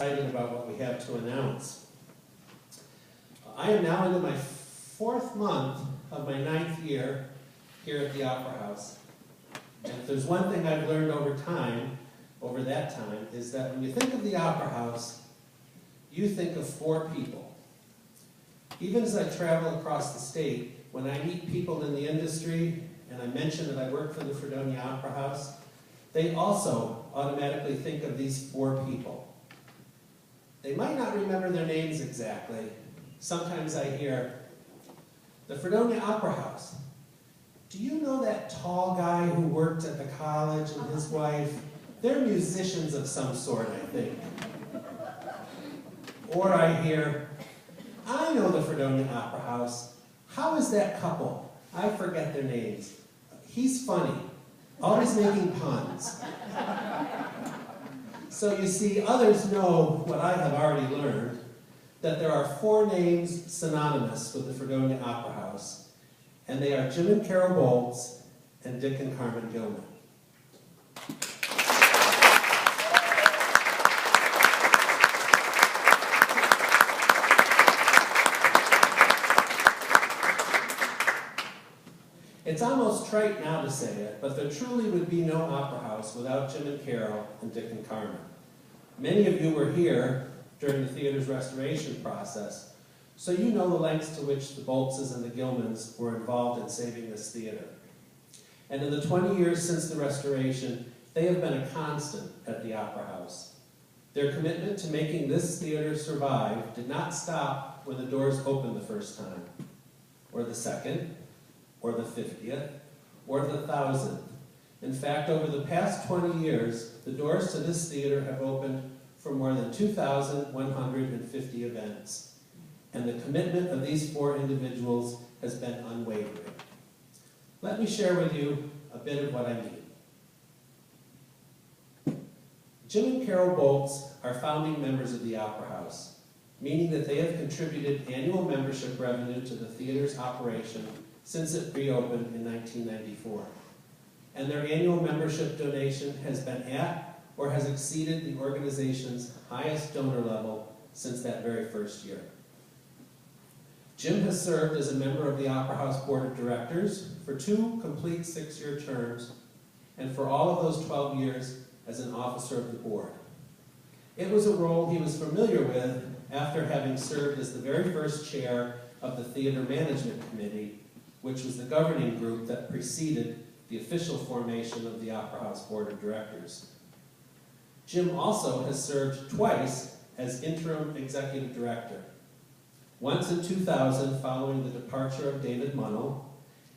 Excited about what we have to announce. I am now into my 4th month of my 9th year here at the Opera House. And if there's one thing I've learned over that time, is that when you think of the Opera House, you think of 4 people. Even as I travel across the state, when I meet people in the industry, and I mention that I work for the Fredonia Opera House, they also automatically think of these 4 people. They might not remember their names exactly. Sometimes I hear, the Fredonia Opera House. Do you know that tall guy who worked at the college and his wife? They're musicians of some sort, I think. Or I hear, I know the Fredonia Opera House. How is that couple? I forget their names. He's funny, always making puns. So you see, others know what I have already learned, that there are 4 names synonymous with the Fredonia Opera House, and they are Jim and Carol Bolts and Dick and Carmen Gilman. It's almost trite now to say it, but there truly would be no opera house without Jim and Carol and Dick and Carmen. Many of you were here during the theater's restoration process, so you know the lengths to which the Boltses and the Gilmans were involved in saving this theater. And in the 20 years since the restoration, they have been a constant at the Opera House. Their commitment to making this theater survive did not stop when the doors opened the first time, or the second, or the 50th, or the 1000th. In fact, over the past 20 years, the doors to this theater have opened for more than 2,150 events. And the commitment of these 4 individuals has been unwavering. Let me share with you a bit of what I mean. Jim and Carol Bolts are founding members of the Opera House, meaning that they have contributed annual membership revenue to the theater's operation since it reopened in 1994. And their annual membership donation has been at or has exceeded the organization's highest donor level since that very first year. Jim has served as a member of the Opera House Board of Directors for 2 complete 6-year terms, and for all of those 12 years as an officer of the board. It was a role he was familiar with after having served as the very first chair of the Theater Management Committee, which was the governing group that preceded the official formation of the Opera House Board of Directors. Jim also has served twice as interim executive director. Once in 2000 following the departure of David Munnell,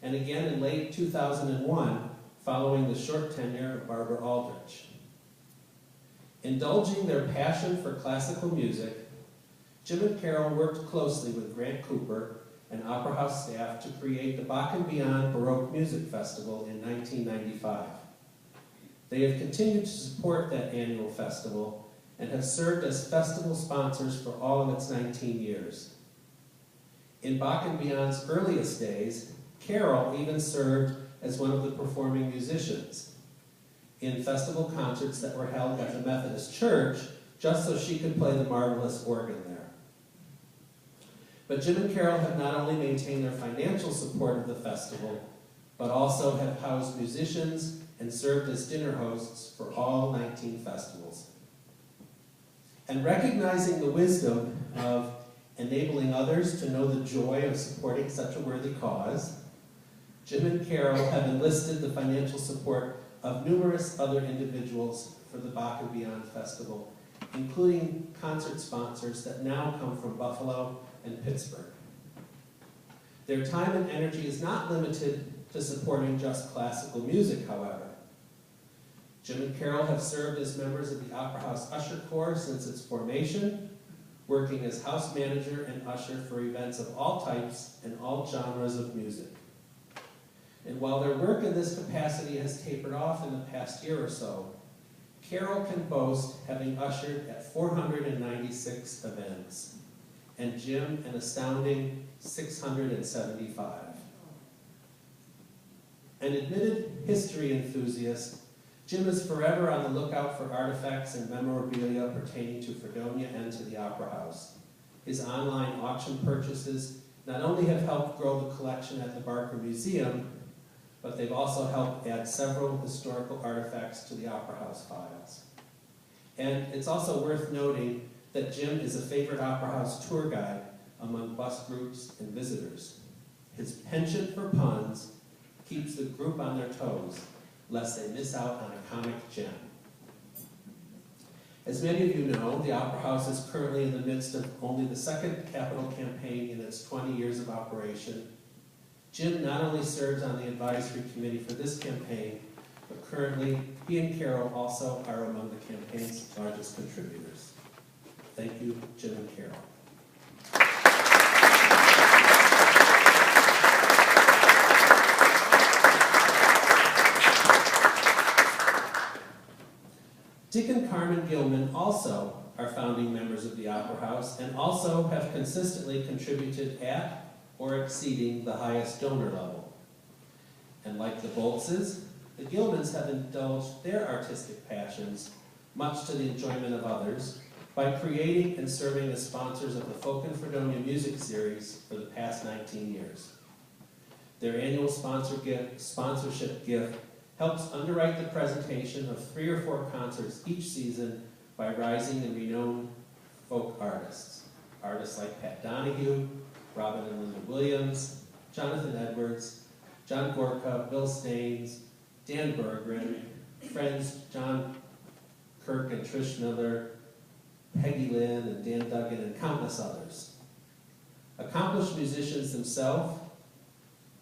and again in late 2001 following the short tenure of Barbara Aldrich. Indulging their passion for classical music, Jim and Carol worked closely with Grant Cooper and Opera House staff to create the Bach and Beyond Baroque Music Festival in 1995. They have continued to support that annual festival and have served as festival sponsors for all of its 19 years. In Bach and Beyond's earliest days, Carol even served as one of the performing musicians in festival concerts that were held at the Methodist Church, just so she could play the marvelous organ there. But Jim and Carol have not only maintained their financial support of the festival, but also have housed musicians and served as dinner hosts for all 19 festivals. And recognizing the wisdom of enabling others to know the joy of supporting such a worthy cause, Jim and Carol have enlisted the financial support of numerous other individuals for the Bach and Beyond Festival, including concert sponsors that now come from Buffalo and Pittsburgh. Their time and energy is not limited to supporting just classical music, however. Jim and Carol have served as members of the Opera House Usher Corps since its formation, working as house manager and usher for events of all types and all genres of music. And while their work in this capacity has tapered off in the past year or so, Carol can boast having ushered at 496 events, and Jim an astounding 675. An admitted history enthusiast, Jim is forever on the lookout for artifacts and memorabilia pertaining to Fredonia and to the Opera House. His online auction purchases not only have helped grow the collection at the Barker Museum, but they've also helped add several historical artifacts to the Opera House files. And it's also worth noting that Jim is a favorite Opera House tour guide among bus groups and visitors. His penchant for puns keeps the group on their toes, lest they miss out on a comic gem. As many of you know, the Opera House is currently in the midst of only the second capital campaign in its 20 years of operation. Jim not only serves on the advisory committee for this campaign, but currently he and Carol also are among the campaign's largest contributors. Thank you, Jim and Carol. Dick and Carmen Gilman also are founding members of the Opera House and also have consistently contributed at or exceeding the highest donor level. And like the Boltzes, the Gilmans have indulged their artistic passions, much to the enjoyment of others, by creating and serving as sponsors of the Folk and Fredonia Music Series for the past 19 years. Their annual sponsorship gift helps underwrite the presentation of 3 or 4 concerts each season by rising and renowned folk artists. Artists like Pat Donahue, Robin and Linda Williams, Jonathan Edwards, John Gorka, Bill Staines, Dan Berggren, friends John Kirk and Trish Miller, Peggy Lynn and Dan Duggan, and countless others. Accomplished musicians themselves,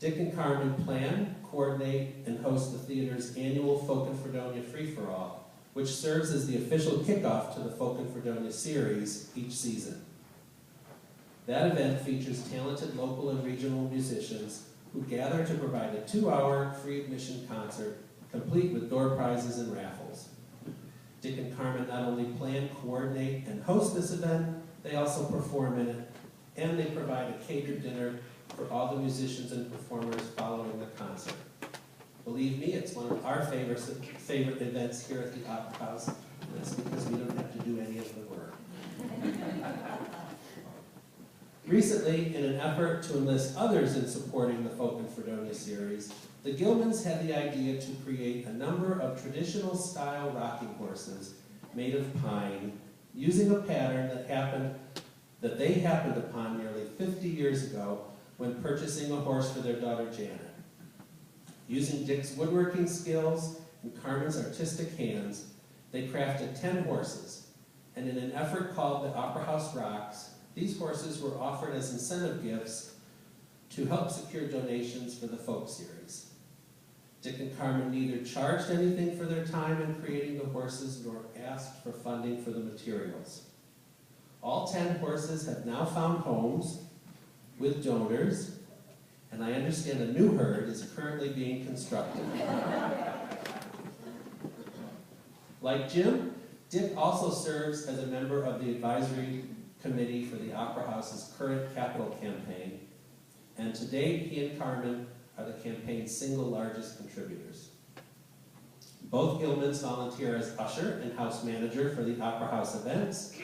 Dick and Carmen plan, coordinate, and host the theater's annual Folk and Fredonia Free-for-All, which serves as the official kickoff to the Folk and Fredonia series each season. That event features talented local and regional musicians who gather to provide a 2-hour free admission concert, complete with door prizes and raffles. Dick and Carmen not only plan, coordinate, and host this event, they also perform in it, and they provide a catered dinner for all the musicians and performers following the concert. Believe me, it's one of our favorite events here at the Opera House, and that's because we don't have to do any of the work. Recently, in an effort to enlist others in supporting the Folk and Fredonia series, the Gilmans had the idea to create a number of traditional style rocking horses made of pine, using a pattern that they happened upon nearly 50 years ago when purchasing a horse for their daughter Janet. Using Dick's woodworking skills and Carmen's artistic hands, they crafted 10 horses, and in an effort called the Opera House Rocks, these horses were offered as incentive gifts to help secure donations for the folk series. Dick and Carmen neither charged anything for their time in creating the horses nor asked for funding for the materials. All 10 horses have now found homes with donors, and I understand a new herd is currently being constructed. Like Jim, Dick also serves as a member of the advisory committee for the Opera House's current capital campaign, and to date, he and Carmen are the campaign's single largest contributors. Both Gilmans volunteer as usher and house manager for the Opera House events,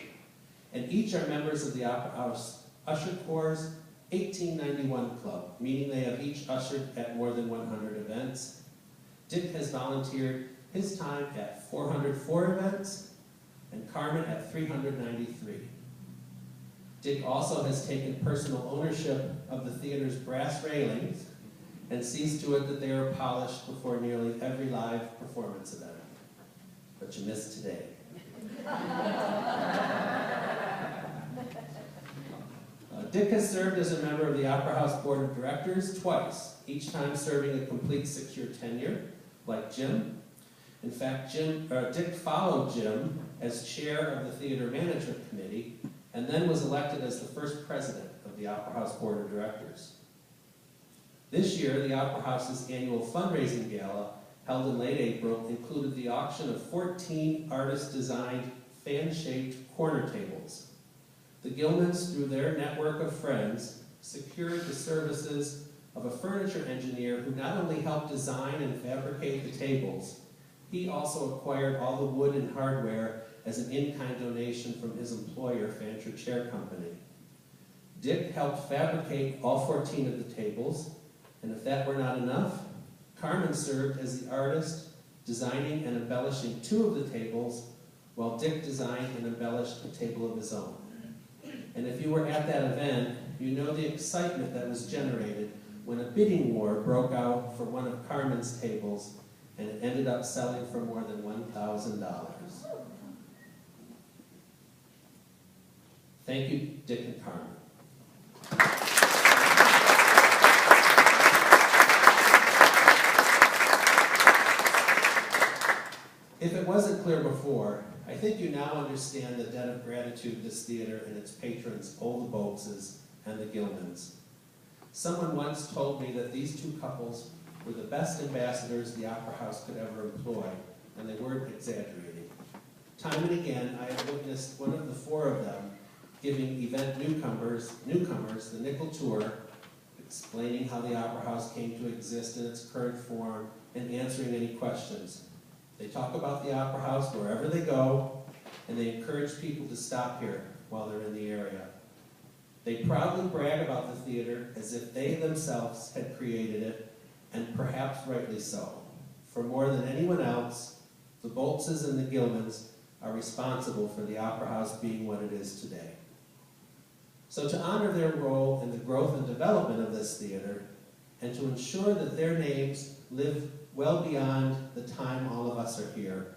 and each are members of the Opera House Usher Corps' 1891 Club, meaning they have each ushered at more than 100 events. Dick has volunteered his time at 404 events, and Carmen at 393. Dick also has taken personal ownership of the theater's brass railings and sees to it that they are polished before nearly every live performance event. But you missed today. Dick has served as a member of the Opera House Board of Directors twice, each time serving a complete 6-year tenure, like Jim. In fact, Dick followed Jim as chair of the Theater Management Committee, and then was elected as the first president of the Opera House Board of Directors. This year, the Opera House's annual fundraising gala, held in late April, included the auction of 14 artist-designed, fan-shaped corner tables. The Gilmans, through their network of friends, secured the services of a furniture engineer who not only helped design and fabricate the tables, He also acquired all the wood and hardware as an in-kind donation from his employer, Fancher Chair Company. Dick helped fabricate all 14 of the tables, and if that were not enough, Carmen served as the artist, designing and embellishing 2 of the tables, while Dick designed and embellished a table of his own. And if you were at that event, you know the excitement that was generated when a bidding war broke out for one of Carmen's tables, and it ended up selling for more than $1,000. Thank you, Dick and Carmen. If it wasn't clear before, I think you now understand the debt of gratitude this theater and its patrons owe the Boltzes and the Gilmans. Someone once told me that these 2 couples were the best ambassadors the Opera House could ever employ, and they weren't exaggerating. Time and again, I have witnessed one of the 4 of them giving event newcomers the nickel tour, explaining how the Opera House came to exist in its current form, and answering any questions. They talk about the Opera House wherever they go, and they encourage people to stop here while they're in the area. They proudly brag about the theater as if they themselves had created it, and perhaps rightly so. For more than anyone else, the Boltzes and the Gilmans are responsible for the Opera House being what it is today. So to honor their role in the growth and development of this theater, and to ensure that their names live well beyond the time all of us are here,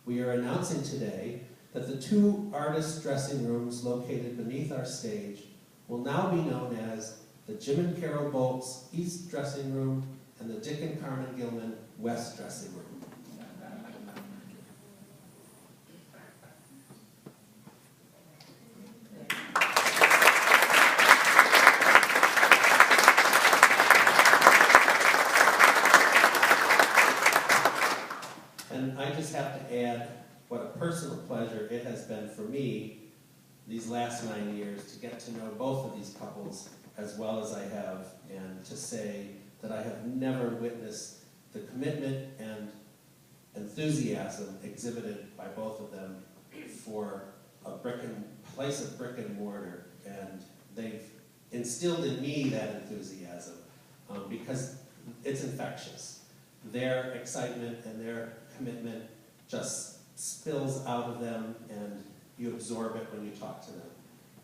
we are announcing today that the 2 artist dressing rooms located beneath our stage will now be known as the Jim and Carol Boltz East Dressing Room and the Dick and Carmen Gilman West Dressing Room. And I just have to add what a personal pleasure it has been for me these last 9 years to get to know both of these couples as well as I have, and to say that I have never witnessed the commitment and enthusiasm exhibited by both of them for a place of brick and mortar. And they've instilled in me that enthusiasm because it's infectious. Their excitement and their commitment just spills out of them, and you absorb it when you talk to them.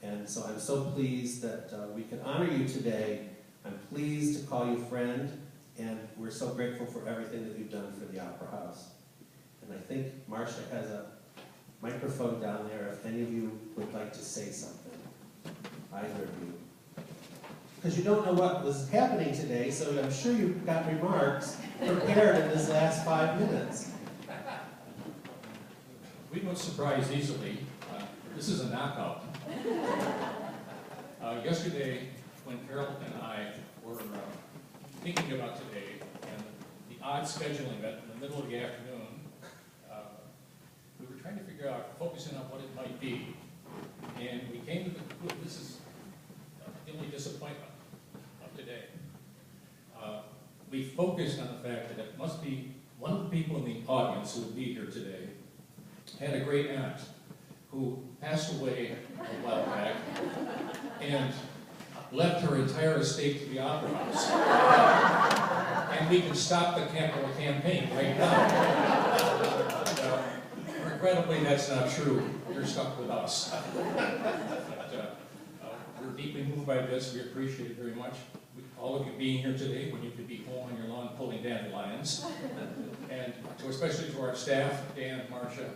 And so I'm so pleased that we can honor you today. I'm pleased to call you friend, and we're so grateful for everything that you've done for the Opera House. And I think Marcia has a microphone down there if any of you would like to say something, either of you. Because you don't know what was happening today, so I'm sure you've got remarks prepared in this last 5 minutes. We don't surprise easily. This is a knockout. Yesterday, when Carol and I were thinking about today and the odd scheduling that in the middle of the afternoon, we were trying to figure out, focusing on what it might be. And we came to the conclusion, this is the only disappointment of today. We focused on the fact that it must be one of the people in the audience who would be here today had a great aunt who passed away a while back and left her entire estate to the Opera House. And we can stop the capital campaign right now. Regrettably, that's not true. You're stuck with us. But, we're deeply moved by this. We appreciate it very much. All of you being here today when you could be home on your lawn pulling dandelions. And especially to our staff, Dan, Marcia,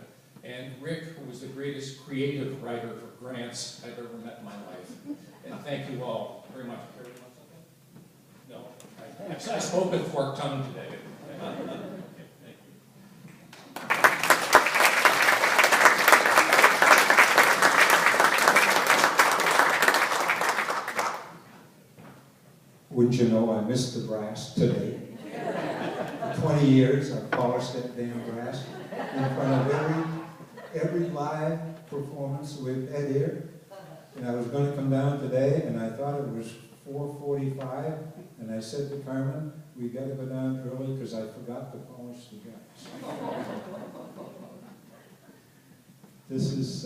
and Rick, who was the greatest creative writer for grants I've ever met in my life. And thank you all very much. No, I spoke with forked tongue today. Thank you. Wouldn't you know, I missed the brass today. For 20 years, I've polished that damn brass in front of every live performance we've had here. And I was going to come down today, and I thought it was 4:45, and I said to Carmen, we gotta go down early because I forgot to polish the guts. This is